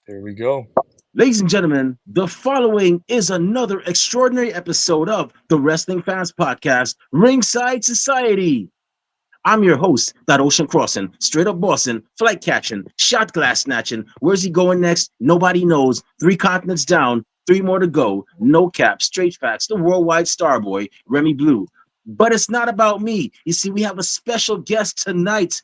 There we go. Ladies and gentlemen, the following is another extraordinary episode of the Wrestling Fans Podcast, Ringside Society. I'm your host, that ocean crossing, straight up bossing, flight catching, shot glass snatching. Where's he going next? Nobody knows. 3 continents down, 3 more to go. No cap, straight facts, the worldwide star boy, Remy Blue. But it's not about me. You see, we have a special guest tonight.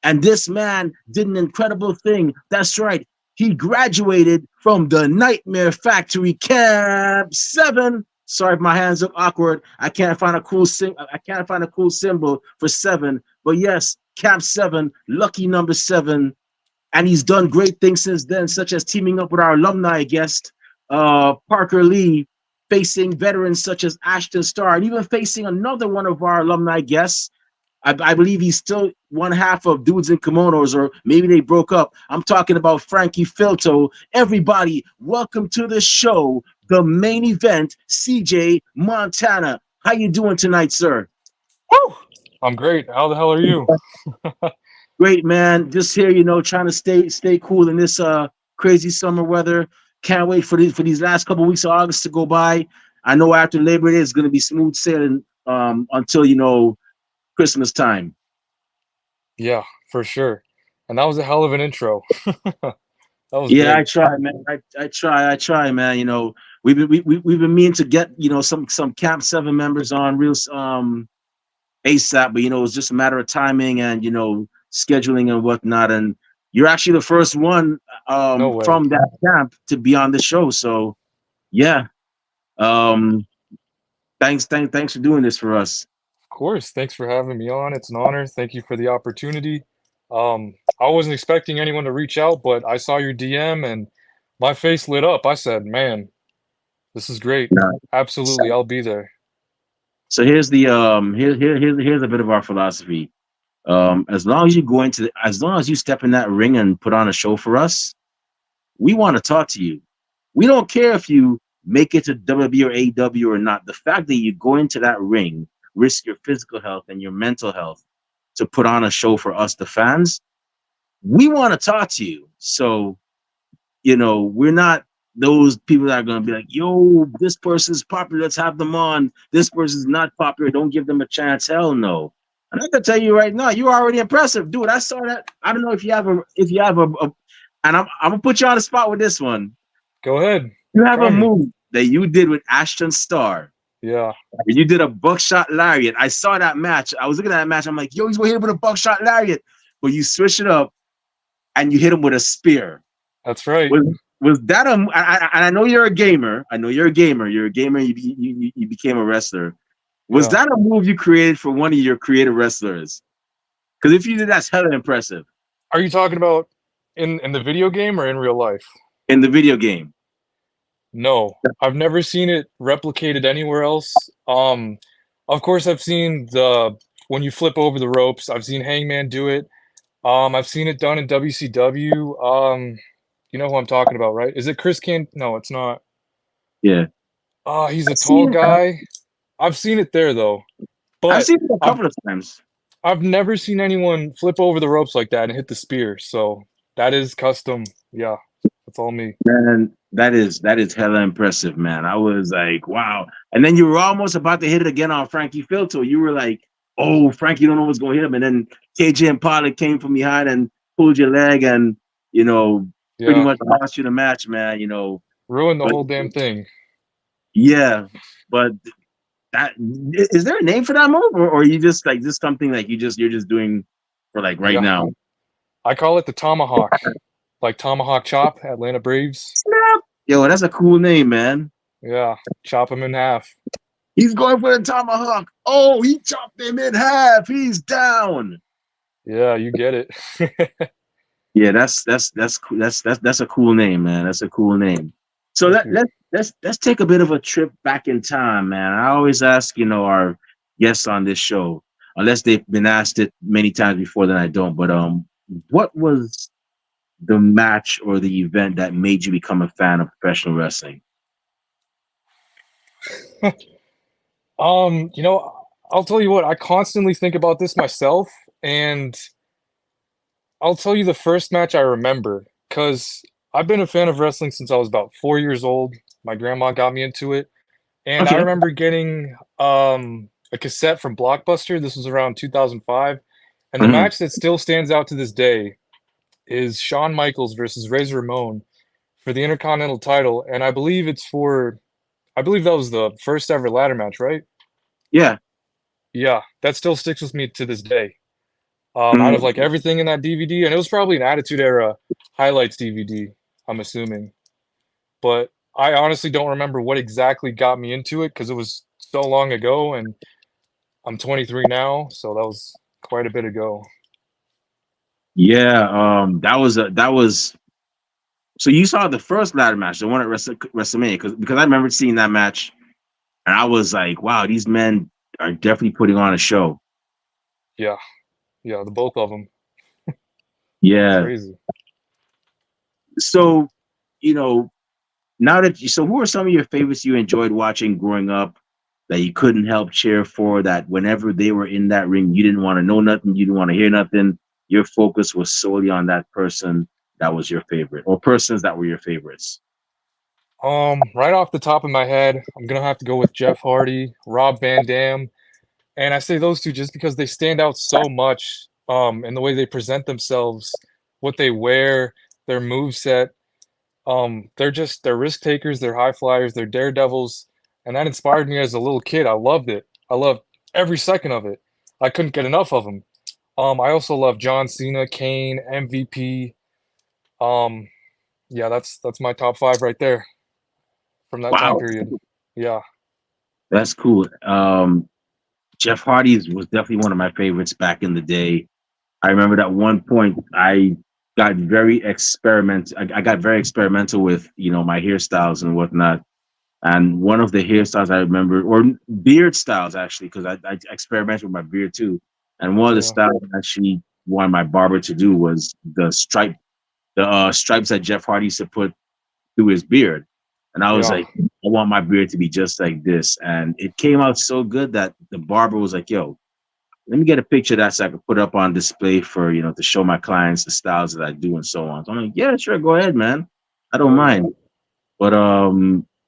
And this man did an incredible thing. That's right. He graduated from the Nightmare Factory Camp 7. Sorry if my hands look awkward. I can't find a cool symbol for 7. But yes, Camp 7, lucky number 7. And he's done great things since then, such as teaming up with our alumni guest, Parker Lee, facing veterans such as Ashton Starr, and even facing another one of our alumni guests. I believe he's still one half of Dudes in Kimonos, or maybe they broke up. I'm talking about Frankie Filto. Everybody, welcome to the show, the main event, CJ Montana. How you doing tonight, sir? Woo! I'm great. How the hell are you? Great, man. Just here, trying to stay cool in this crazy summer weather. Can't wait for these last couple of weeks of August to go by. I know after Labor Day it's going to be smooth sailing until Christmas time. Yeah, for sure. And that was a hell of an intro. That was Yeah, great. I try, man. I try, man. We've been meaning to get some Camp 7 members on real ASAP, but it's just a matter of timing and scheduling and whatnot. And you're actually the first one No way. from that camp to be on the show. So yeah, um, thanks for doing this for us. Of course. Thanks for having me on. It's an honor. Thank you for the opportunity. I wasn't expecting anyone to reach out, but I saw your DM and my face lit up. I said, man, this is great. Yeah. Absolutely. I'll be there. So here's the here's a bit of our philosophy. As long as you step in that ring and put on a show for us, we want to talk to you. We don't care if you make it to WWE or AEW or not. The fact that you go into that ring, risk your physical health and your mental health to put on a show for us, the fans, we want to talk to you. So, we're not those people that are going to be like, yo, this person's popular, let's have them on. This person's not popular, don't give them a chance. Hell no. And I can tell you right now, you're already impressive, dude. I saw that. I don't know if you have and I'm gonna put you on the spot with this one. Go ahead. You have Try a me. move that you did with Ashton Starr. Yeah. You did a buckshot lariat. I saw that match. I was looking at that match. I'm like, yo, he's gonna hit him with a buckshot lariat. But you switch it up and you hit him with a spear. That's right. Was that and I know you're a gamer. I know you're a gamer. You're a gamer. You became a wrestler. Was Yeah. that a move you created for one of your creative wrestlers? Because if you did, that's hella impressive Are you talking about in the video game or in real life? in the video game. No, I've never seen it replicated anywhere else. Of course, I've seen the when you flip over the ropes. I've seen Hangman do it. I've seen it done in WCW. You know who I'm talking about, right? Is it Chris Can? No, it's not. Yeah, He's a I've tall seen it. guy. I've seen it there though, I've but seen it a I've couple of times. I've never seen anyone flip over the ropes like that and hit the spear. So that is custom. Yeah, that's all me. Man, that is hella impressive, man. I was like, wow. And then you were almost about to hit it again on Frankie Filto. You were like, oh, Frankie don't know what's gonna hit him. And then KJ and Pollock came from behind and pulled your leg and pretty Yeah, much lost you the match, man. ruined the But whole damn thing. yeah, but that is there a name for that move, or you just like this something like you're just doing for like right Yeah, now? I call it the tomahawk, like tomahawk chop, Atlanta Braves. Snap. Yo, that's a cool name, man. Yeah, chop him in half. He's going for the tomahawk. Oh, he chopped him in half. He's down. Yeah, you get it. Yeah, that's cool. That's a cool name, man. That's a cool name. So Thank you. let's take a bit of a trip back in time, man. I always ask, our guests on this show, unless they've been asked it many times before, then I don't. But what was the match or the event that made you become a fan of professional wrestling? You know, I'll tell you what, I constantly think about this myself, and I'll tell you the first match I remember, because I've been a fan of wrestling since I was about 4 years old. My grandma got me into it, and I Okay. remember getting a cassette from Blockbuster. This was around 2005, and the Mhm. match that still stands out to this day is Shawn Michaels versus Razor Ramon for the Intercontinental title, and I believe that was the first ever ladder match, right? Yeah. Yeah, that still sticks with me to this day. Out of Mhm. like everything in that DVD, and it was probably an Attitude Era highlights DVD, I'm assuming. But I honestly don't remember what exactly got me into it because it was so long ago, and I'm 23 now, so that was quite a bit ago. Yeah. That was. So you saw the first ladder match, the one at WrestleMania, because I remember seeing that match, and I was like, wow, these men are definitely putting on a show. Yeah, yeah, the both of them, Yeah. crazy. So, you know, so who are some of your favorites you enjoyed watching growing up that you couldn't help cheer for? That whenever they were in that ring, you didn't want to know nothing, you didn't want to hear nothing. Your focus was solely on that person that was your favorite, or persons that were your favorites. Right off the top of my head, I'm gonna have to go with Jeff Hardy, Rob Van Dam, and I say those two just because they stand out so much, in the way they present themselves, what they wear, their move set. They're risk takers, they're high flyers, they're daredevils, and that inspired me as a little kid. I loved it. I loved every second of it. I couldn't get enough of them. I also love John Cena, Kane, MVP. Um, yeah, that's my top five right there from that time Wow, period. Yeah, that's cool. Jeff Hardy's was definitely one of my favorites back in the day. I remember at one point I got very experimental with my hairstyles and whatnot. And one of the hairstyles I remember, or beard styles actually, because I experimented with my beard too. And one of the yeah, styles I actually wanted my barber to do was the stripes that Jeff Hardy used to put through his beard. And I was yeah, like, I want my beard to be just like this. And it came out so good that the barber was like, yo, let me get a picture of that so I can put up on display for, to show my clients the styles that I do and so on. So I'm like, yeah, sure, go ahead, man. I don't hell yeah. mind. But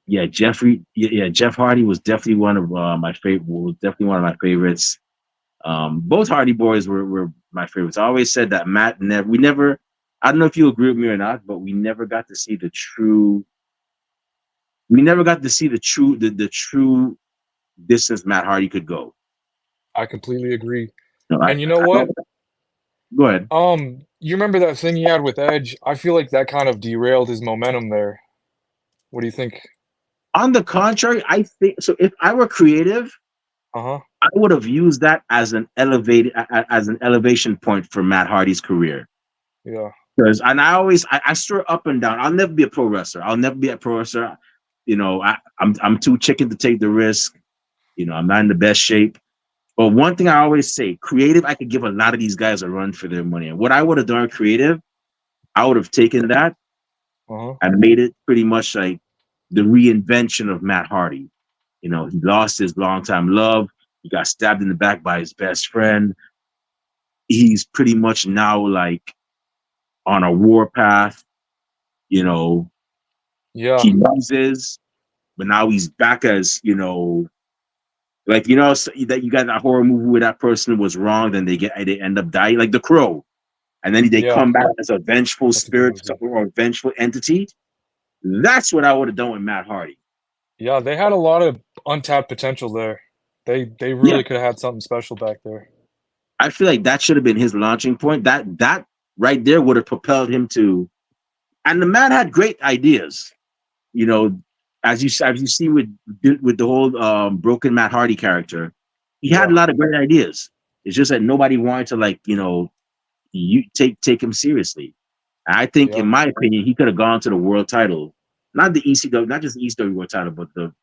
yeah, Jeff Hardy was definitely one of my favorite. Was definitely one of my favorites. Both Hardy boys were my favorites. I always said that Matt never. We never. I don't know if you agree with me or not, but we never got to see the true. We never got to see the true distance Matt Hardy could go. I completely agree. No, And you know I don't. what? Go ahead. You remember that thing he had with Edge? I feel like that kind of derailed his momentum there. What do you think? On the contrary, I think so. If I were creative, Uh-huh. I would have used that as as an elevation point for Matt Hardy's career. Yeah. Because and I swear up and down, I'll never be a pro wrestler. I'll never be a pro wrestler. I'm too chicken to take the risk. I'm not in the best shape. But one thing I always say, creative, I could give a lot of these guys a run for their money. And what I would have done creative, I would have taken that Uh-huh. and made it pretty much like the reinvention of Matt Hardy. He lost his longtime love. He got stabbed in the back by his best friend. He's pretty much now like on a war path. You know, Yeah. he loses, but now he's back as so that you got that horror movie where that person was wrong, then they end up dying, like The Crow, and then they Yeah. come back as a vengeful That's a good spirit movie. or a vengeful entity. That's what I would have done with Matt Hardy. Yeah, they had a lot of untapped potential there. They Yeah, really could have had something special back there. I feel like that should have been his launching point. That right there would have propelled him to. And the man had great ideas. You know, as you see with the whole broken Matt Hardy character, he had a Yeah. lot of great ideas. It's just that nobody wanted to you take him seriously. I think, in Yeah. my opinion, he could have gone to the world title, not the ECW, not just the ECW world title, but the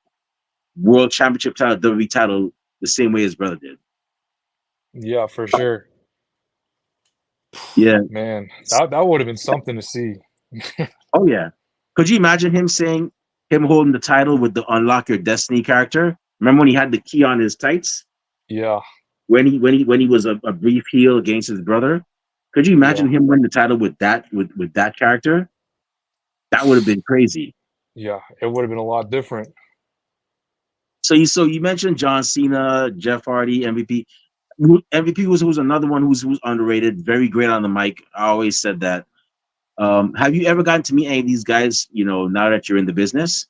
world championship title, WWE title, the same way his brother did. Yeah, for sure. Yeah. Man, that would have been something to see. Oh yeah. Could you imagine him holding the title with the Unlock Your Destiny character? Remember when he had the key on his tights? Yeah. When he was a brief heel against his brother? Could you Yeah. imagine him winning the title with that character? That would have been crazy. Yeah, it would have been a lot different. So you mentioned John Cena, Jeff Hardy, MVP. MVP was another one who's underrated, very great on the mic. I always said that. Have you ever gotten to meet any of these guys? You know, now that you're in the business.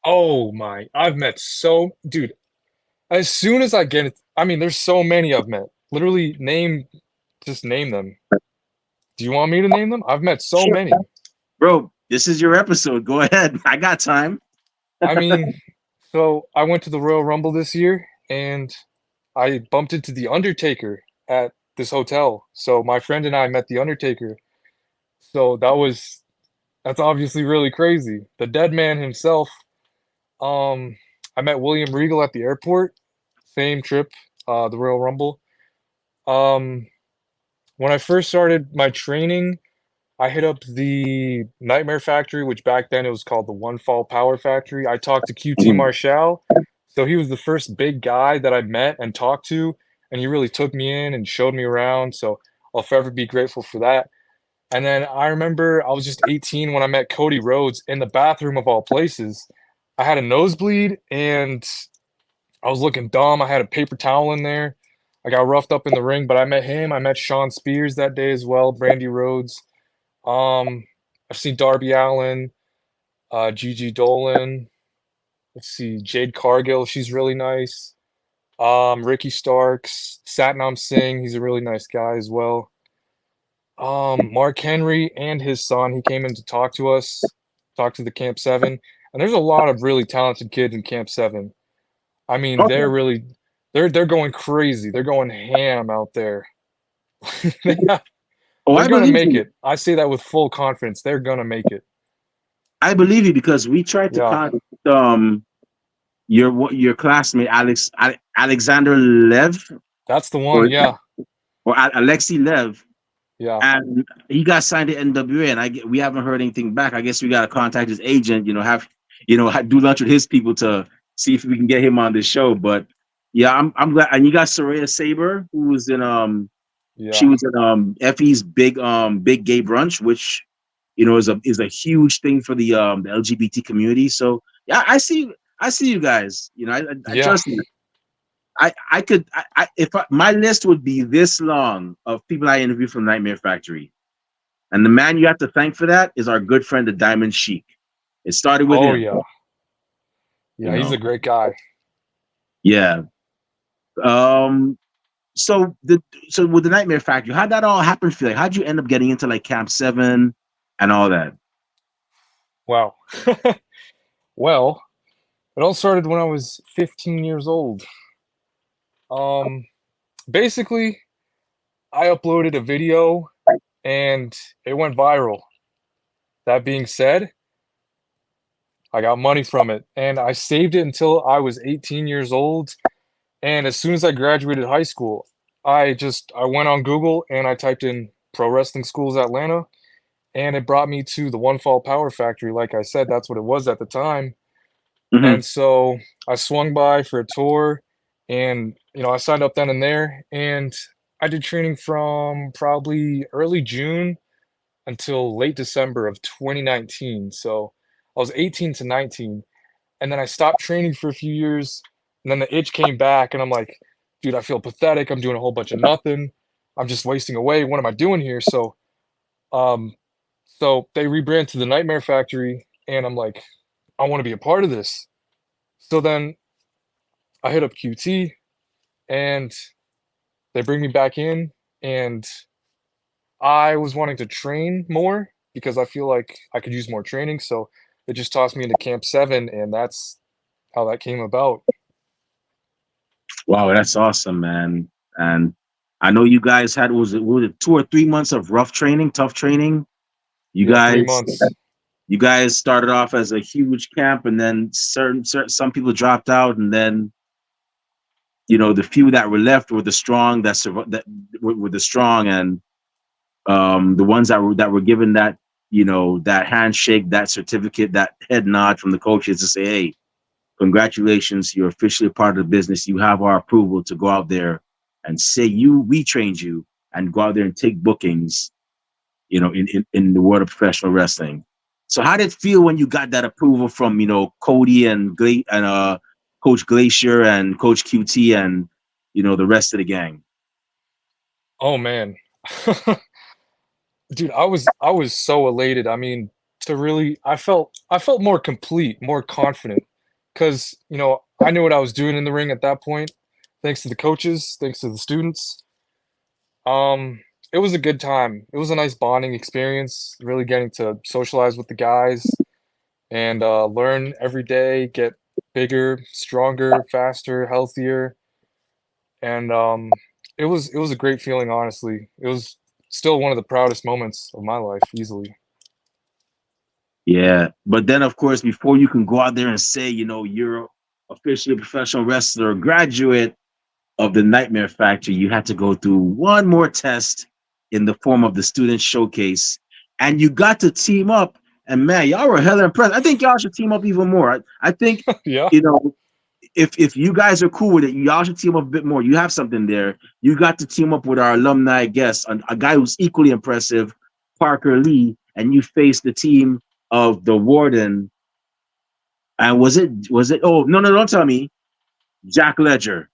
Oh my, I've met so, dude, as soon as I get it, I mean, there's so many I've met. Literally just name them. Do you want me to name them? I've met so Sure, many. bro. This is your episode. Go ahead. I got time. I mean, so I went to the Royal Rumble this year and I bumped into The Undertaker at this hotel. So my friend and I met The Undertaker. So that's obviously really crazy. The dead man himself. I met William Regal at the airport. Same trip, the Royal Rumble. Um, when I first started my training, I hit up the Nightmare Factory, which back then it was called the One Fall Power Factory. I talked to QT Mhm. Marshall. So he was the first big guy that I met and talked to, and he really took me in and showed me around. So I'll forever be grateful for that. And then I remember I was just 18 when I met Cody Rhodes in the bathroom of all places. I had a nosebleed and I was looking dumb. I had a paper towel in there. I got roughed up in the ring, but I met him. I met Sean Spears that day as well, Brandy Rhodes. Um, I've seen Darby Allin, Gigi Dolan. Let's see, Jade Cargill. She's really nice. Ricky Starks, Satnam Singh. He's a really nice guy as well. Mark Henry and his son. He came in to talk to us, talk to the Camp Seven, and there's a lot of really talented kids in Camp Seven. I mean, Okay. they're going crazy. They're going ham out there. They have, Oh, they're I gonna believe make you. it. I say that with full confidence. They're gonna make it. I believe you because we tried to Yeah, contact your classmate Alexander Lev that's the one. or Yeah, Alexei Lev, yeah, and he got signed to NWA, and we haven't heard anything back. I guess we got to contact his agent. Do lunch with his people to see if we can get him on this show. But yeah, I'm glad. And you got Soraya Saber, who was in she yeah, was in Effie's big gay brunch, which is a huge thing for the LGBT community. So yeah, I see you guys. I yeah. trust me. I could my list would be this long of people I interviewed from Nightmare Factory, and the man you have to thank for that is our good friend the Diamond Sheik. It started with Oh him, yeah, you yeah. He's know. a great guy. Yeah. Um. So with the Nightmare Factory, how'd that all happen for you? Like, how'd you end up getting into like Camp Seven and all that? Wow. Well, it all started when I was 15 years old. Um, Basically, I uploaded a video and it went viral. That being said, I got money from it and I saved it until I was 18 years old. And as soon as I graduated high school, I went on Google and I typed in Pro Wrestling Schools Atlanta and it brought me to the One Fall Power Factory. Like I said, that's what it was at the time. Hmm. And so I swung by for a tour and I signed up then and there and I did training from probably early June until late December of 2019. So I was 18 to 19. And then I stopped training for a few years. And then the itch came back. And I'm like, dude, I feel pathetic. I'm doing a whole bunch of nothing. I'm just wasting away. What am I doing here? Um, so they rebranded to the Nightmare Factory. And I'm like, I want to be a part of this. So then I hit up QT and they bring me back in. And I was wanting to train more because I feel like I could use more training. So they just tossed me into Camp 7, and that's how that came about. Wow, that's awesome, man. And I know you guys had was it 2 or 3 months of rough training, tough training. You Yeah, three guys months. you guys started off as a huge camp, and then some people dropped out, and then the few that were left were the strong that were the strong, and the ones that were given that handshake, that certificate, that head nod from the coaches to say, hey, congratulations, you're officially a part of the business. You have our approval to go out there and say we trained you and go out there and take bookings, in the world of professional wrestling. So how did it feel when you got that approval from, Cody and Coach Glacier and Coach QT and, the rest of the gang? Oh man. Dude, I was so elated. I mean, to really I felt more complete, more confident because, I knew what I was doing in the ring at that point, thanks to the coaches, thanks to the students. Um, it was a good time. It was a nice bonding experience, really getting to socialize with the guys and learn every day, get bigger, stronger, faster, healthier, and it was a great feeling. Honestly, it was still one of the proudest moments of my life, easily. Yeah. But then, of course, before you can go out there and say, you're officially a professional wrestler, graduate of the Nightmare Factory, you had to go through one more test in the form of the student showcase. And you got to team up. And man, y'all were hella impressed. I think y'all should team up even more. I think, Yeah, you know, if you guys are cool with it, y'all should team up a bit more. You have something there. You got to team up with our alumni guest, a guy who's equally impressive, Parker Lee, and you faced the team of the Warden. And was it? Oh no, don't tell me, Jack Ledger.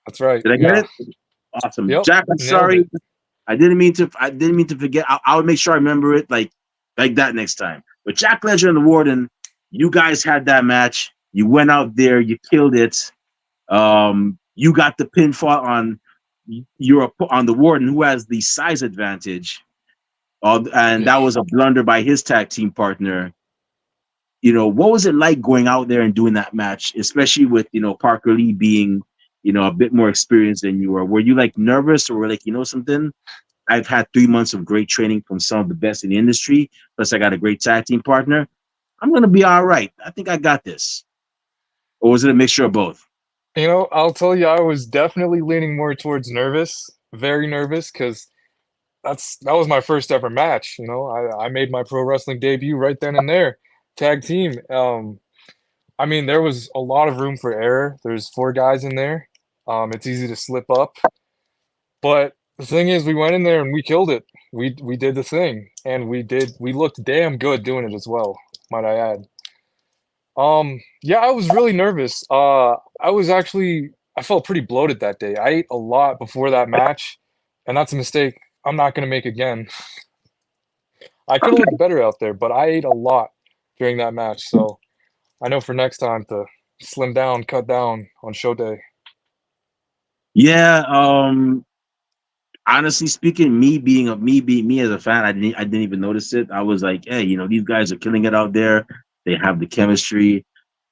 that's right. Did I get Yeah. it? Awesome, Yep. Jack. I'm Nailed sorry, it. I didn't mean to forget. I would make sure I remember it like that next time. But Jack Ledger and the Warden, you guys had that match. You went out there, you killed it. You got the pinfall on the Warden, who has the size advantage. And Yeah. that was a blunder by his tag team partner. What was it like going out there and doing that match, especially with Parker Lee being a bit more experienced than you were? Were you like nervous, or were like, something? I've had 3 months of great training from some of the best in the industry. Plus, I got a great tag team partner. I'm gonna be all right. I think I got this. Or was it a mixture of both? I'll tell you, I was definitely leaning more towards nervous, very nervous, because that was my first ever match. I made my pro wrestling debut right then and there, tag team. I mean, there was a lot of room for error. There's four guys in there. It's easy to slip up, but the thing is, we went in there and we killed it. We did the thing, and we looked damn good doing it as well, might I add. Yeah, I was really nervous. I felt pretty bloated that day. I ate a lot before that match, and that's a mistake I'm not gonna make again. I could have Okay. looked better out there, but I ate a lot during that match, so I know for next time to slim down, cut down on show day. Yeah. Honestly speaking, me as a fan, I didn't even notice it. I was like, hey, these guys are killing it out there. They have the chemistry.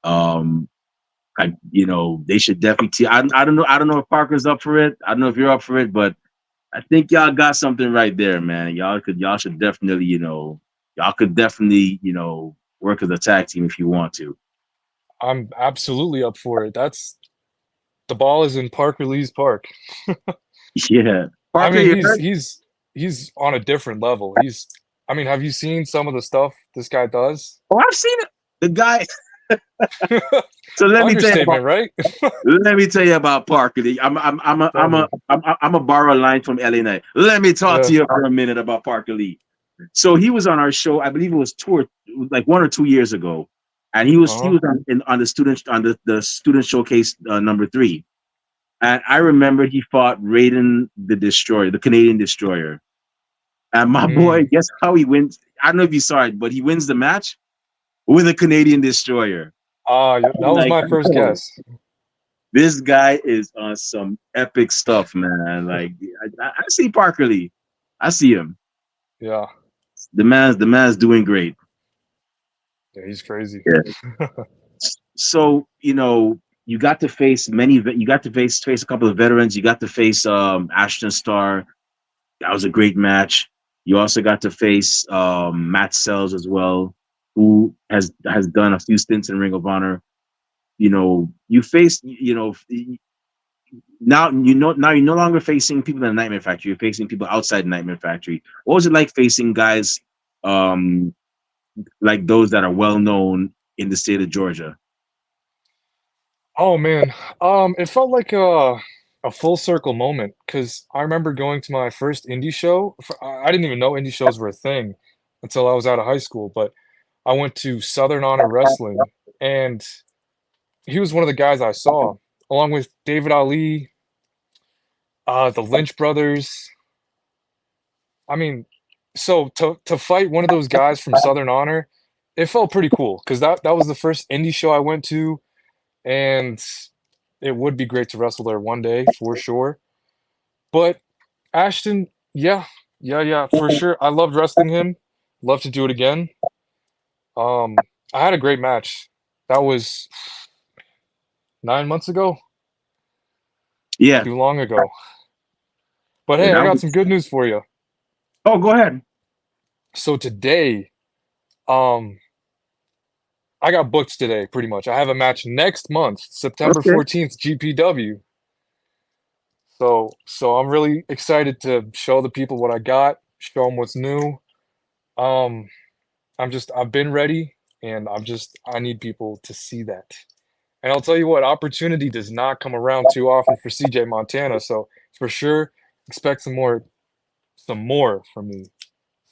Um, they should definitely. I don't know. I don't know if Parker's up for it. I don't know if you're up for it, but I think y'all got something right there, man. Y'all should definitely, y'all could definitely, work as a tag team if you want to. I'm absolutely up for it. That's the ball is in Parker Lee's park. Yeah, I Parker, mean, you he's heard? he's he's on a different level. I mean, have you seen some of the stuff this guy does? Oh, I've seen it. The guy. So let me tell you about Understatement, right? Let me tell you about Parker. Tell me. I'm a borrow a line from LA Knight. Let me talk Yeah. to you for a minute about Parker Lee. So he was on our show. I believe it was like 1 or 2 years ago, and he Uh-huh. was on the student showcase number 3. And I remember he fought Raiden the Destroyer, the Canadian Destroyer. And my boy, Mm. guess how he wins? I don't know if you saw it, but he wins the match with a Canadian Destroyer. Yeah, that I'm was like, my first oh, guess. this guy is on some epic stuff, man. Like I see Parker Lee. I see him. Yeah. The man's doing great. Yeah, he's crazy. Yeah. So you got to face you got to face a couple of veterans. You got to face Ashton Starr. That was a great match. You also got to face Matt Sells as well, who has done a few stints in Ring of Honor. You faced now you're no longer facing people in the Nightmare Factory. You're facing people outside the Nightmare Factory. What was it like facing guys um like those that are well known in the state of Georgia? Oh man. It felt like a full circle moment because I remember going to my first indie show. I didn't even know indie shows were a thing until I was out of high school, but I went to Southern Honor Wrestling, and he was one of the guys I saw, along with David Ali, the Lynch brothers. I mean, so to fight one of those guys from Southern Honor, it felt pretty cool because that was the first indie show I went to, and it would be great to wrestle there one day for sure. But Ashton, yeah, yeah, for sure. I loved wrestling him. Love to do it again. I had a great match. That was 9 months ago, Yeah. too long ago. But Yeah, hey, I that got was, some good news for you. oh, go ahead. So today, um, I got booked today, pretty much. I have a match next month, September Okay. 14th, GPW. So I'm really excited to show the people what I got, show them what's new. Um, I've been ready, and I need people to see that. And I'll tell you what, opportunity does not come around too often for CJ Montana. So for sure, expect some more from me,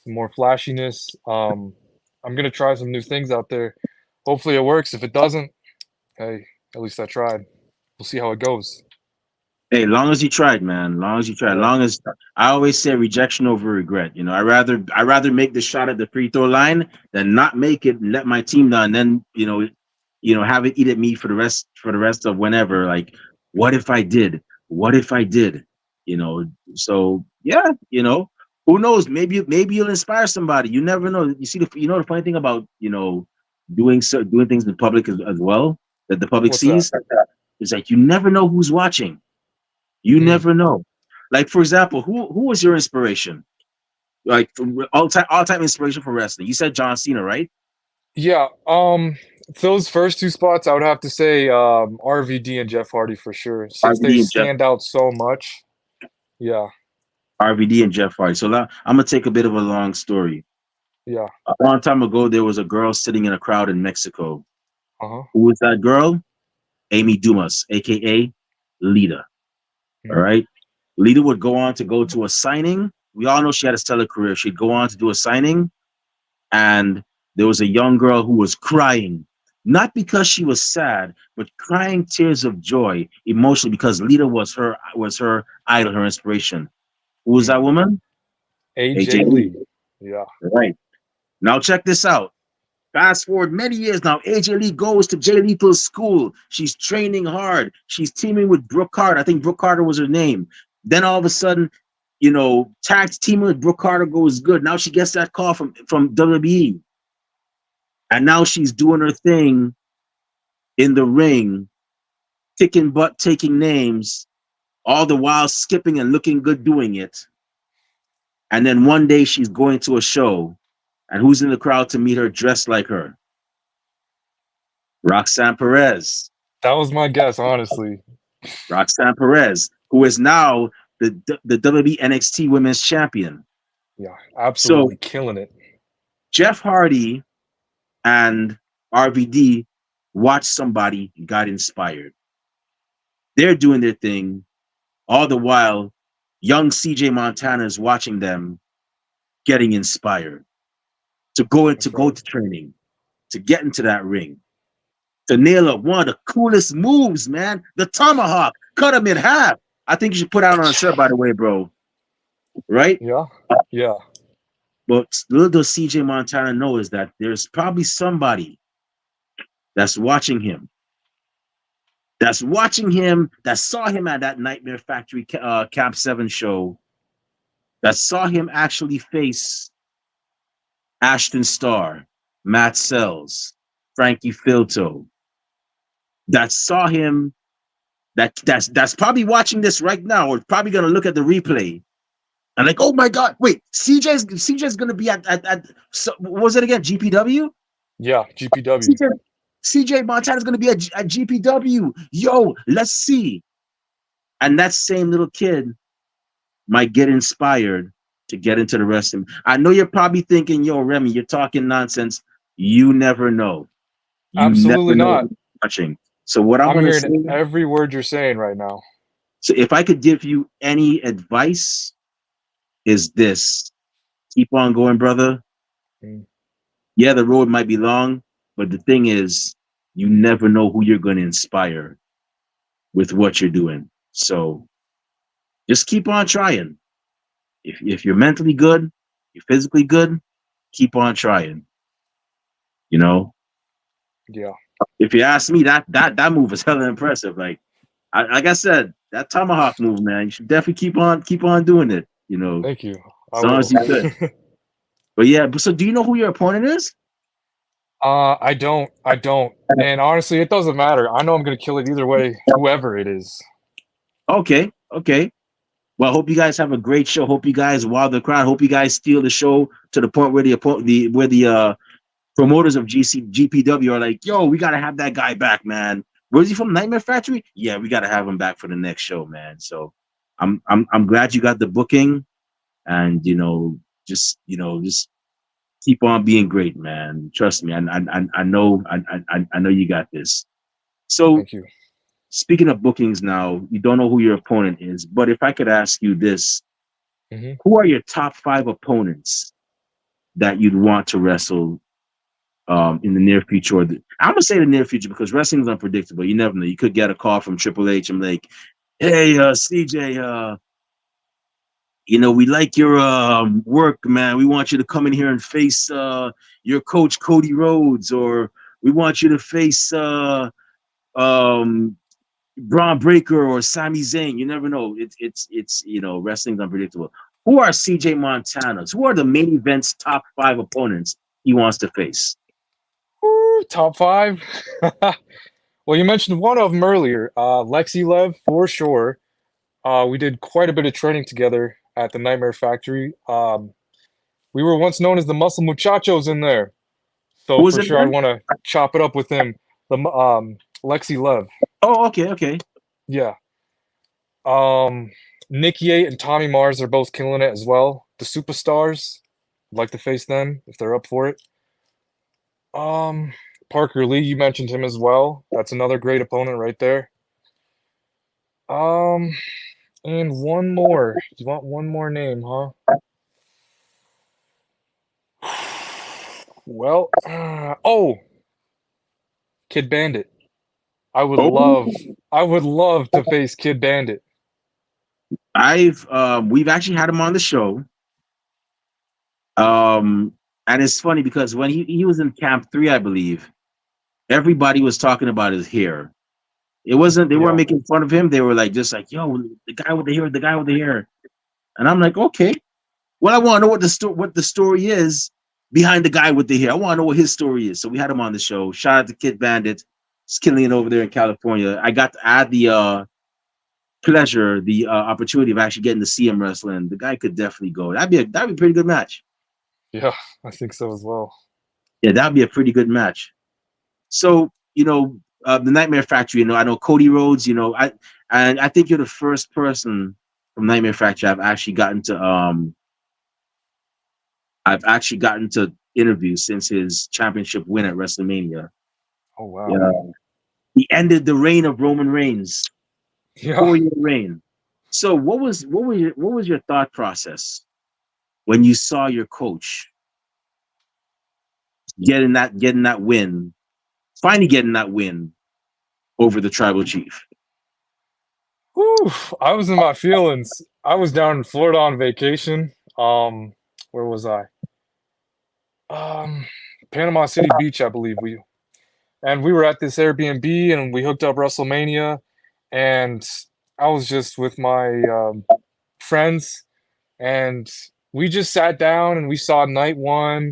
some more flashiness. I'm gonna try some new things out there. Hopefully it works. If it doesn't, hey, at least I tried. We'll see how it goes. Hey, long as you tried, man. Long as you tried. Yeah. Long as I always say rejection over regret. You know, I rather make the shot at the free throw line than not make it and let my team down. And then have it eat at me for the rest of whenever. Like, what if I did? What if I did? You know. So yeah, who knows? Maybe you'll inspire somebody. You never know. You see the funny thing about doing things in public as well that the public What's that? sees is like you never know who's watching. You Mm. never know. Like for example, who was your inspiration? Like all time inspiration for wrestling. You said John Cena, right? Yeah. Those first two spots, I would have to say RVD and Jeff Hardy for sure, since they RVD and Jeff stand out so much. Yeah. RVD and Jeff Hardy. So now I'm gonna take a bit of a long story. Yeah. A long time ago, there was a girl sitting in a crowd in Mexico. Uh-huh. Who was that girl? Amy Dumas, aka Lita. All Mm. right. Lita would go on to go to a signing. We all know she had a stellar career. She'd go on to do a signing, and there was a young girl who was crying, not because she was sad, but crying tears of joy, emotionally, because Lita was her idol, her inspiration. Who was that Mm. woman? AJ AJ Lee. Lee. Yeah. Right. Now check this out. Fast forward many years now, AJ Lee goes to Jay Lethal's school. She's training hard. She's teaming with Brooke Carter. I think Brooke Carter was her name. Then all of a sudden, tag teaming with Brooke Carter goes good. Now she gets that call from WWE. And now she's doing her thing in the ring, kicking butt, taking names, all the while skipping and looking good doing it. And then one day she's going to a show, and who's in the crowd to meet her dressed like her? Roxanne Perez. That was my guess, honestly. Roxanne Perez, who is now the WWE NXT Women's Champion. Yeah, So absolutely killing it. Jeff Hardy and RVD watched somebody, got inspired. They're doing their thing. All the while, young CJ Montana is watching them, getting inspired to That's go right. to training, to get into that ring, to nail up one of the coolest moves, man. The tomahawk, cut him in half. I think you should put out on a shirt, by the way, bro. Right? Yeah. Yeah. But little does CJ Montana know is that there's probably somebody that's watching him, that saw him at that Nightmare Factory Camp 7 show, that saw him actually face Ashton Starr, Matt Sells, Frankie Filto, that saw him, that's probably watching this right now, or probably gonna look at the replay and like, oh my God, wait, CJ's gonna be at so, what was it again? GPW? Yeah. GPW. CJ Montana's gonna be at GPW. Yo, let's see. And that same little kid might get inspired to get into the wrestling. I know you're probably thinking, yo, Remy, you're talking nonsense. You never know. You Absolutely never know not. who's watching. So what I'm I'm gonna hearing say, every word you're saying right now. so if I could give you any advice, is this: keep on going, brother. Mm. yeah, the road might be long, but the thing is, you never know who you're going to inspire with what you're doing. So just keep on trying. If you're mentally good, you're physically good, keep on trying. You know, Yeah. if you ask me, that move is hella impressive. Like I said, that tomahawk move, man, you should definitely keep on doing it. You know, Thank you. I as long will. as you could. But yeah, so do you know who your opponent is? I don't. I don't. And honestly, it doesn't matter. I know I'm gonna kill it either way, whoever it is. Okay, okay. Well, I hope you guys have a great show. Hope you guys wow the crowd. Hope you guys steal the show to the point where the promoters of GPW are like, yo, we gotta have that guy back, man. Where's he from? Nightmare Factory? Yeah, we gotta have him back for the next show, man. So I'm glad you got the booking, and just keep on being great, man. Trust me, I know you got this. So Thank you. speaking of bookings, now you don't know who your opponent is, but if I could ask you this, Hmm. who are your top 5 opponents that you'd want to wrestle in the near future? I'm gonna say the near future because wrestling is unpredictable. You never know. You could get a call from Triple H and like, "Hey, CJ, we like your work, man. We want you to come in here and face your coach Cody Rhodes, or we want you to face um, Braun Breaker or Sami Zayn." You never know. It's wrestling's unpredictable. Who are CJ Montana's? Who are the main event's top 5 opponents he wants to face? Woo, top 5. Well, you mentioned one of them earlier, Lexi Lev for sure. We did quite a bit of training together at the Nightmare Factory. We were once known as the Muscle Muchachos in there, Who so was for it sure I'd again? want to chop it up with him. Lexi Lev, Oh, okay, okay. yeah. Nikki Eight and Tommy Mars are both killing it as well. The superstars, I'd like to face them if they're up for it. Um, Parker Lee, you mentioned him as well. That's another great opponent right there. Um, and one more. You want one more name, huh? Well, Kid Bandit. I would Oh, love, I would love to face Kid Bandit. we've actually had him on the show. And it's funny because when he was in Camp 3, I believe, everybody was talking about his hair. It wasn't They weren't Yeah, making fun of him. They were like just like, yo, the guy with the hair, the guy with the hair. And I'm like, okay. Well, I want to know what the story is behind the guy with the hair. I want to know what his story is. So we had him on the show. Shout out to Kid Bandit. He's killing it over there in California. I had the pleasure, the opportunity of actually getting to see him wrestling. The guy could definitely go. That'd be a pretty good match. yeah, I think so as well. Yeah, that'd be a pretty good match. So the Nightmare Factory. I know Cody Rhodes. I think you're the first person from Nightmare Factory I've actually gotten to interview since his championship win at WrestleMania. Oh wow. Yeah, he ended the reign of Roman Reigns, Yeah. 4-year reign. So what was your thought process when you saw your coach getting that win, finally getting that win over the tribal chief? Whew, I was in my feelings. I was down in Florida on vacation. Where was I? Um, Panama City Beach, I believe we were at this Airbnb and we hooked up WrestleMania, and I was just with my friends, and we just sat down and we saw night one,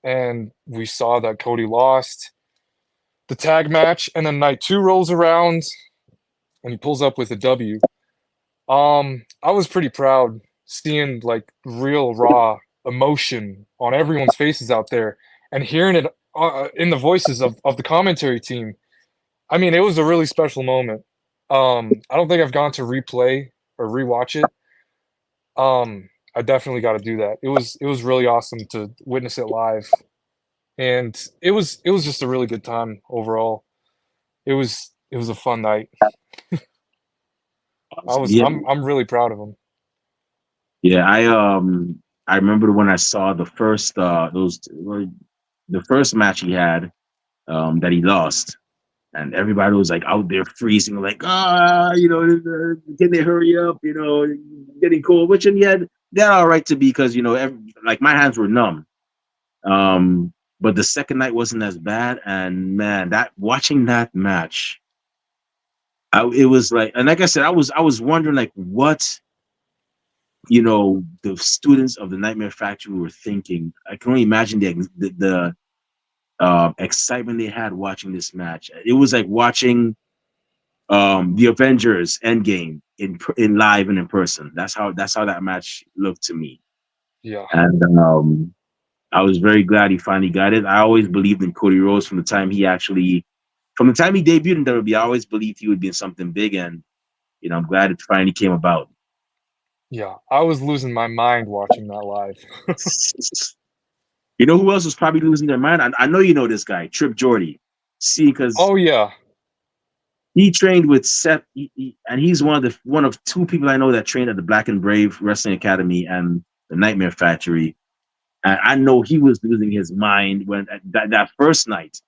and we saw that Cody lost the tag match, and then night two rolls around and he pulls up with a W. I was pretty proud seeing like real raw emotion on everyone's faces out there and hearing it in the voices of the commentary team. I mean, it was a really special moment. I don't think I've gone to replay or rewatch it. I definitely got to do that. It was really awesome to witness it live, and it was just a really good time overall. It was a fun night. Yeah, I'm really proud of him. yeah. I remember when I saw the first those the first match he had, that he lost, and everybody was like out there freezing, like can they hurry up? Getting cold. Which and yet they're all right to be because like my hands were numb. But the second night wasn't as bad, and man, that watching that match, it was like, and like I said, I was wondering like what the students of the Nightmare Factory were thinking. I can only imagine the excitement they had watching this match. It was like watching the Avengers Endgame in live and in person. That's how that match looked to me. Yeah. And I was very glad he finally got it. I always believed in Cody Rhodes from the time he debuted in WWE. I always believed he would be in something big, and I'm glad it finally came about. Yeah. I was losing my mind watching that live. You know who else was probably losing their mind? I know you know this guy, Trip Jordy. See, because Oh yeah. he trained with Seth, and he's one of two people I know that trained at the Black and Brave Wrestling Academy and the Nightmare Factory. And I know he was losing his mind when that first night,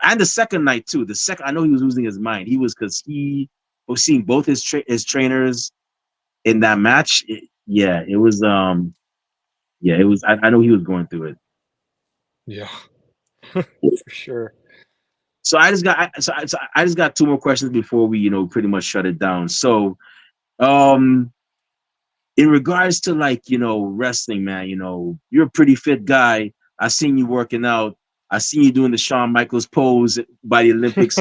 and the second night too. The second, I know he was losing his mind. He was because he was seeing both his trainers in that match. It was it was. I know he was going through it. Yeah. For sure. So I just got two more questions before we pretty much shut it down. So um in regards to wrestling, man, you're a pretty fit guy. I seen you working out. I seen you doing the Shawn Michaels pose by the Olympics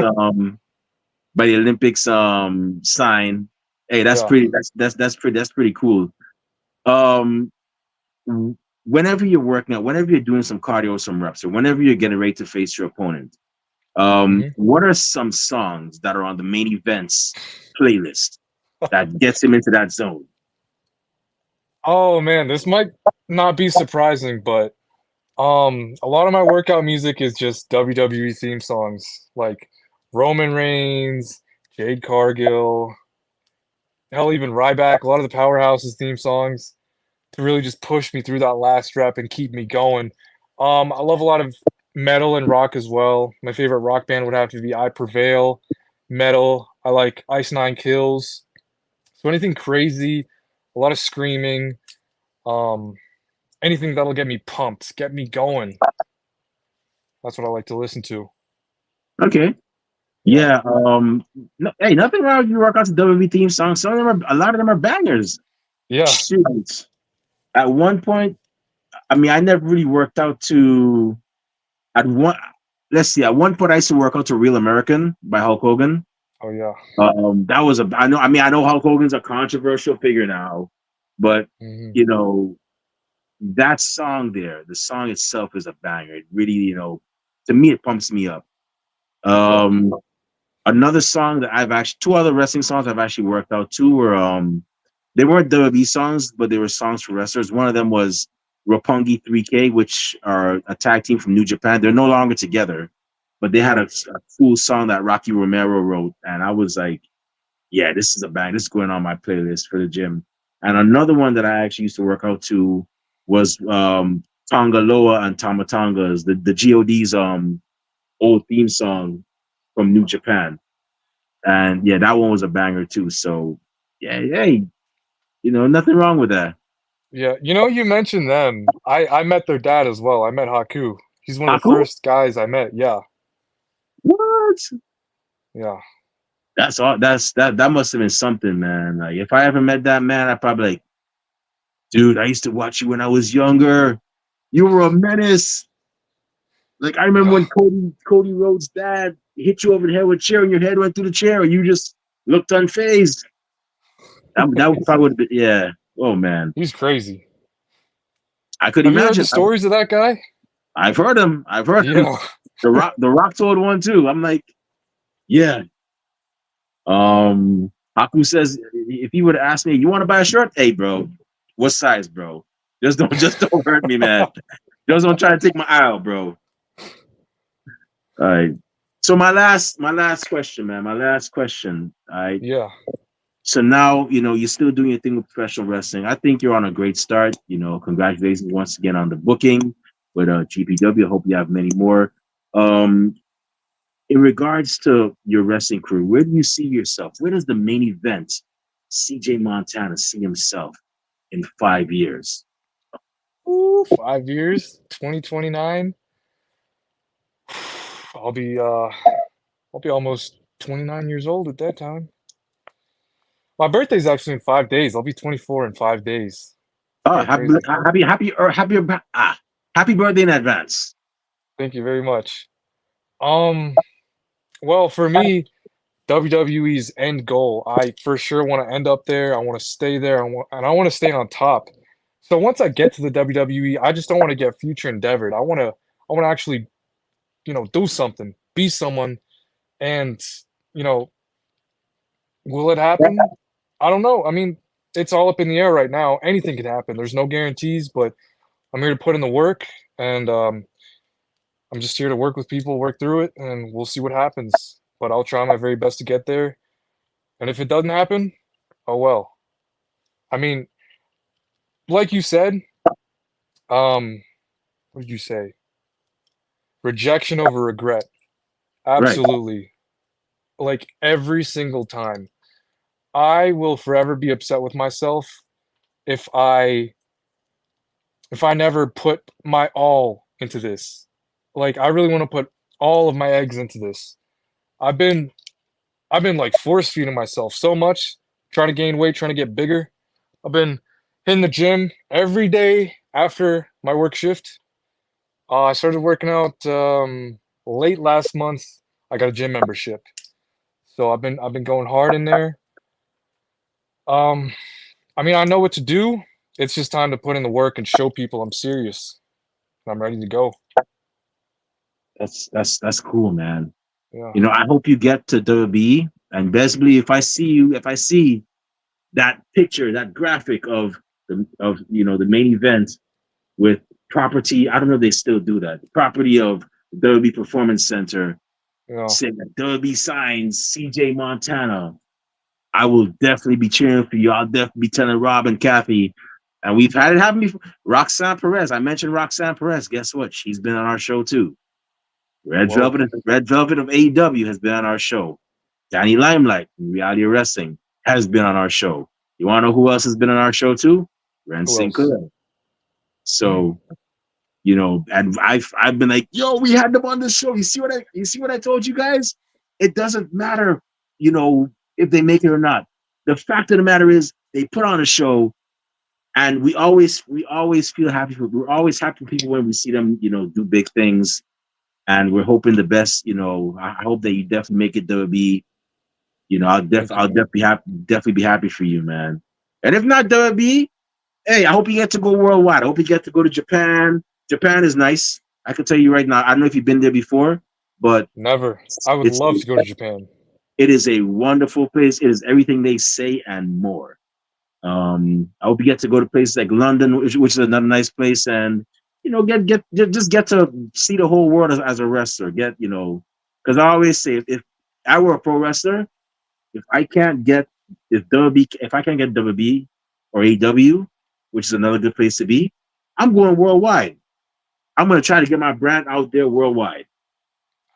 sign. Hey, that's Yeah. pretty that's pretty cool. Um Whenever you're working out, whenever you're doing some cardio, some reps, or whenever you're getting ready to face your opponent, Mhm. what are some songs that are on the main events playlist that gets him into that zone? Oh man, this might not be surprising, but a lot of my workout music is just WWE theme songs, like Roman Reigns, Jade Cargill, hell, even Ryback, a lot of the Powerhouse's theme songs to really just push me through that last rep and keep me going. I love a lot of metal and rock as well. My favorite rock band would have to be I Prevail. Metal, I like Ice Nine Kills. So anything crazy, a lot of screaming, um, anything that'll get me pumped, get me going. That's what I like to listen to. Okay. Yeah. Yeah. No, hey, nothing wrong with you work out to WWE theme songs. A lot of them are bangers. Yeah. Shoot. At one point, I mean, I never really worked out to at one. Let's see. At one point, I used to work out to "Real American" by Hulk Hogan. Oh yeah. That was a. I know. I mean, I know Hulk Hogan's a controversial figure now, but Mhm. you know that song there, the song itself is a banger. It really, to me, it pumps me up. Yeah. Um, Another song that two other wrestling songs I've actually worked out to were they weren't WWE songs, but they were songs for wrestlers. One of them was Roppongi 3K, which are a tag team from New Japan. They're no longer together, but they had Yeah. a cool song that Rocky Romero wrote, and I was like, yeah, this is a bang. This is going on my playlist for the gym. And another one that I actually used to work out to was Tonga Loa and Tamatongas, the GOD's old theme song from New Japan. And yeah, that one was a banger too. So yeah, hey, nothing wrong with that. Yeah. You mentioned them. I met their dad as well. I met Haku. He's one of the Haku? first guys I met. Yeah. What? Yeah. That's all. That must have been something, man. Like if I ever met that man, I'd probably like, dude, I used to watch you when I was younger. You were a menace. Like I remember Yeah. when Cody Rhodes' dad hit you over the head with a chair and your head went through the chair, and you just looked unfazed. That would probably would have been, yeah. Oh man, He's crazy. I could Have you heard the imagine. stories of that guy? I've heard him. I've heard him. Yeah. The Rock told one too. I'm like, yeah. Haku says if he would have asked me, you want to buy a shirt? Hey, bro, what size, bro? Just don't hurt me, man. Just don't try to take my aisle, bro. All right. So my last question, man. My last question. All right. Yeah. So now, you're still doing your thing with professional wrestling. I think you're on a great start. Congratulations once again on the booking. with GPW. I hope you have many more. Um, in regards to your wrestling career, where do you see yourself? Where does the main event, CJ Montana, see himself in 5 years? Ooh, 5 years, 2029. I'll be almost 29 years old at that time. My birthday's actually in 5 days. I'll be 24 in 5 days. Oh, Kind of crazy. happy birthday in advance. Thank you very much. Um, well, for me, WWE's end goal, I for sure want to end up there. I want to stay there. I want to stay on top. So once I get to the WWE, I just don't want to get future endeavored. I want to actually, do something, be someone, and you know, will it happen? I don't know. I mean, it's all up in the air right now. Anything could happen. There's no guarantees, but I'm here to put in the work, and I'm just here to work with people, work through it, and we'll see what happens. But I'll try my very best to get there. And if it doesn't happen, oh well. I mean, like you said, um, what did you say? Rejection over regret. Right. Absolutely. Like every single time. I will forever be upset with myself if I if I never put my all into this. Like I really want to put all of my eggs into this. I've been I've been like force feeding myself so much, trying to gain weight, trying to get bigger. I've been hitting the gym every day after my work shift. I started working out late last month. I got a gym membership, so I've been going hard in there. Um, I mean, I know what to do. It's just time to put in the work and show people I'm serious. I'm ready to go. That's cool, man. Yeah. I hope you get to WWE. And basically, if I see that picture, that graphic of the main event with property, I don't know if they still do that. Property of WWE Performance Center, Yeah. saying that WWE signs CJ Montana. I will definitely be cheering for you. I'll definitely be telling Rob and Kathy. And we've had it happen before. Roxanne Perez. I mentioned Roxanne Perez. Guess what? She's been on our show too. Whoa. Red Velvet of AEW has been on our show. Danny Limelight from Reality Wrestling has been on our show. You want to know who else has been on our show too? Ren Who else? Sinclair. So, and I've been like, yo, we had them on the show. You see what I told you guys? It doesn't matter, if they make it or not. The fact of the matter is they put on a show, and we always feel happy we're always happy for people when we see them, do big things. And we're hoping the best, I hope that you definitely make it WWE. Thank I'll you. definitely be happy for you, man. And if not WWE, hey, I hope you get to go worldwide. I hope you get to go to Japan. Japan is nice. I can tell you right now. I don't know if you've been there before, but Never. I would it's love to go to Japan. it is a wonderful place. It is everything they say and more. I hope you get to go to places like London, which is another nice place, and just get to see the whole world as a wrestler. Because I always say, if I were a pro wrestler, if I can't get if I can't get WB or AW, which is another good place to be, I'm going worldwide. I'm going to try to get my brand out there worldwide.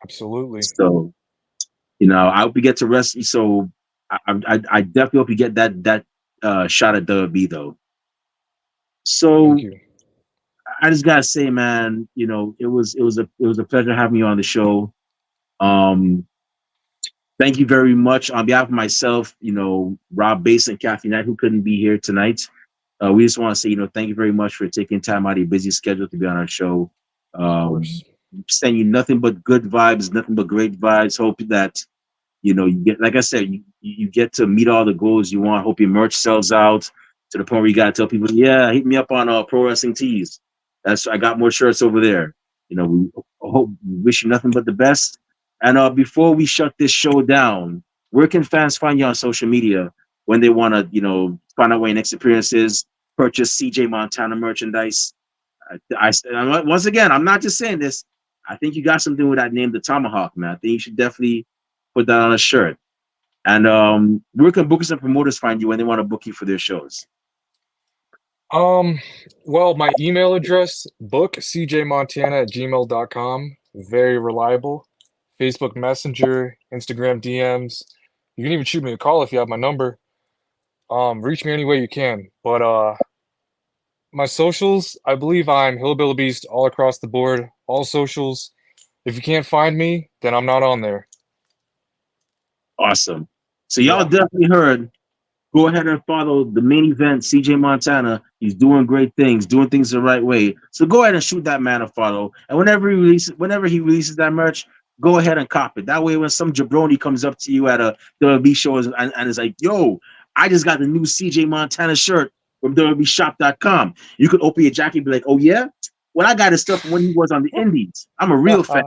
Absolutely. So, I hope you get to rest. So, I definitely hope you get that shot at WB though. So, Thank you. I just gotta say, man, it was a pleasure having you on the show. Um, Thank you very much on behalf of myself, Rob Bass and Kathy Knight, who couldn't be here tonight. We just want to say, thank you very much for taking time out of your busy schedule to be on our show. Of course. Sending you nothing but good vibes, nothing but great vibes. Hope that, you get, like I said, you get to meet all the goals you want. Hope your merch sells out to the point where you got to tell people, yeah, hit me up on Pro Wrestling Tees. I got more shirts over there. We wish you nothing but the best. And before we shut this show down, where can fans find you on social media when they want to, find out where your next appearance is, purchase CJ Montana merchandise? Once again, I'm not just saying this. I think you got something with that name, the Tomahawk, man. I think you should definitely put that on a shirt. And where can bookers and promoters find you when they want to book you for their shows? Well, my email address, bookcjmontana@gmail.com. Very reliable. Facebook Messenger, Instagram DMs. You can even shoot me a call if you have my number. Reach me any way you can. But my socials, I believe I'm Hillbilly Beast all across the board, all socials. If you can't find me, then I'm not on there. Awesome. So y'all Yeah. definitely heard. Go ahead and follow the main event, CJ Montana. He's doing great things, doing things the right way. So go ahead and shoot that man a follow. And whenever he releases that merch, go ahead and cop it. That way, when some jabroni comes up to you at a WB show and is like, "Yo, I just got the new CJ Montana shirt from WBShop.com," you could open your jacket and be like, "Oh yeah, well I got his stuff from when he was on the Indies. I'm a real fan."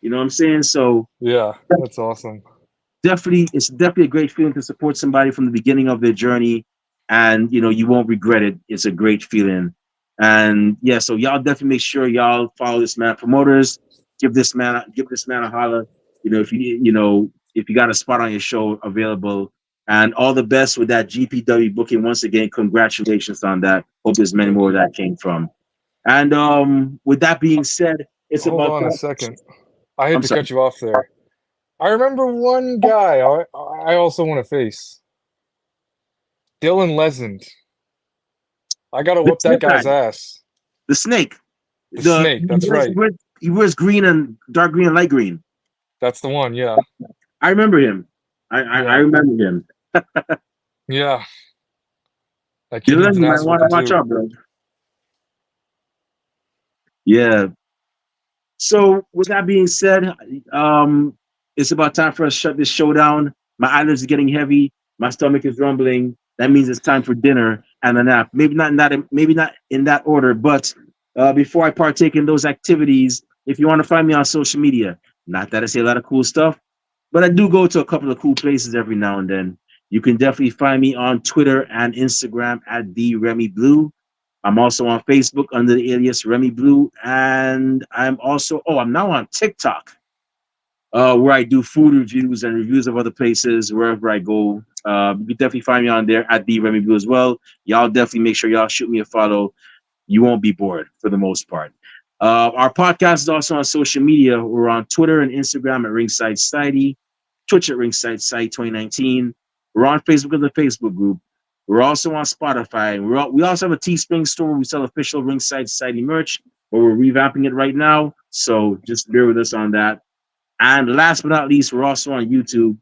You know what I'm saying? So Yeah, that's awesome. it's definitely a great feeling to support somebody from the beginning of their journey, and you won't regret it. It's a great feeling. And yeah, so y'all definitely make sure y'all follow this man. Promoters, give this man a holler. If you got a spot on your show available, and all the best with that GPW booking. Once again, congratulations on that. Hope there's many Thank more you. that came from. And with that being said, it's Hold about on a time. second. I hate I'm to sorry. cut you off there. I remember one guy I also want to face. Dylan Lesend. I gotta The whoop that snake guy, guy's ass. the snake. The The snake, that's right. he wears green and dark green and light green. That's the one, yeah. I remember him. I Yeah. remember him. Yeah. That kid needs Dylan, an you might ass want to whooping watch too. out, bro. Yeah. So with that being said, it's about time for us to shut this show down. My eyelids are getting heavy. My stomach is rumbling. That means it's time for dinner and a nap. Maybe not in that order, but before I partake in those activities, if you want to find me on social media, not that I say a lot of cool stuff, but I do go to a couple of cool places every now and then. You can definitely find me on Twitter and Instagram at the Remy Blue. I'm also on Facebook under the alias Remy Blue, and I'm now on TikTok, where I do food reviews and reviews of other places wherever I go. You can definitely find me on there at the Remy Blue as well. Y'all definitely make sure y'all shoot me a follow. You won't be bored for the most part. Our podcast is also on social media. We're on Twitter and Instagram at Ringside Society, Twitch at Ringside Society 2019. We're on Facebook in the Facebook group. We're also on Spotify. We also have a Teespring store where we sell official Ringside Society merch, but we're revamping it right now. So just bear with us on that. And last but not least, we're also on YouTube,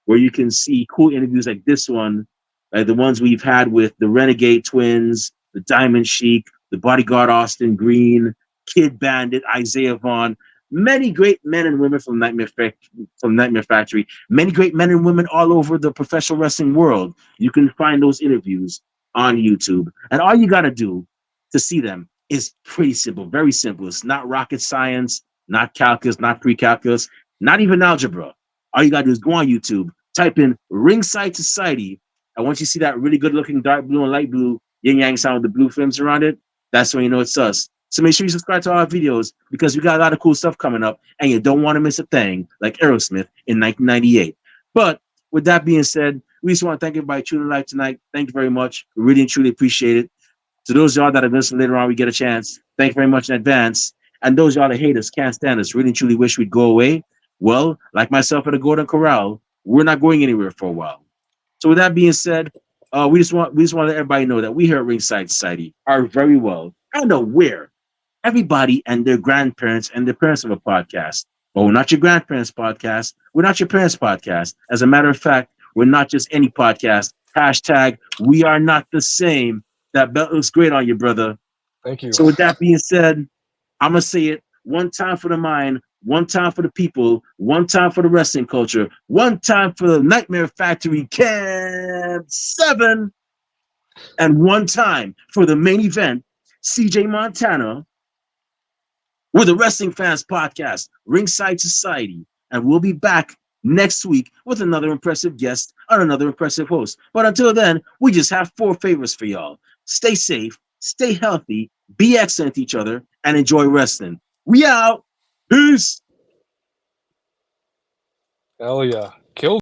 where you can see cool interviews like this one, like the ones we've had with the Renegade Twins, the Diamond Sheik, the Bodyguard Austin Green, Kid Bandit, Isaiah Vaughn, many great men and women from Nightmare Factory, many great men and women all over the professional wrestling world. You can find those interviews on YouTube. And all you got to do to see them is pretty simple, very simple. It's not rocket science, not calculus, not pre-calculus, not even algebra. All you got to do is go on YouTube, type in Ringside Society, and once you see that really good looking dark blue and light blue yin yang sound with the blue films around it, that's when you know it's us. So make sure you subscribe to our videos because we got a lot of cool stuff coming up and you don't want to miss a thing like Aerosmith in 1998. But with that being said, we just want to thank everybody tuning live tonight. Thank you very much. We really and truly appreciate it. To those of y'all that have listened later on, we get a chance. Thank you very much in advance. And those of y'all that hate us, can't stand us, really and truly wish we'd go away. Well, like myself at the Golden Corral, we're not going anywhere for a while. So with that being said, we just want to let everybody know that we here at Ringside Society are very well and aware everybody and their grandparents and the parents of a podcast. But we're not your grandparents' podcast. We're not your parents' podcast. As a matter of fact, we're not just any podcast. Hashtag we are not the same. That belt looks great on you, brother. Thank you. So with that being said, I'm gonna say it one time for the mind, one time for the people, one time for the wrestling culture, one time for the Nightmare Factory Camp 7, and one time for the main event, CJ Montana, with the Wrestling Fans Podcast, Ringside Society. And we'll be back next week with another impressive guest and another impressive host. But until then, we just have 4 favors for y'all. Stay safe, stay healthy, be excellent to each other, and enjoy wrestling. We out. Peace. Hell yeah. Kill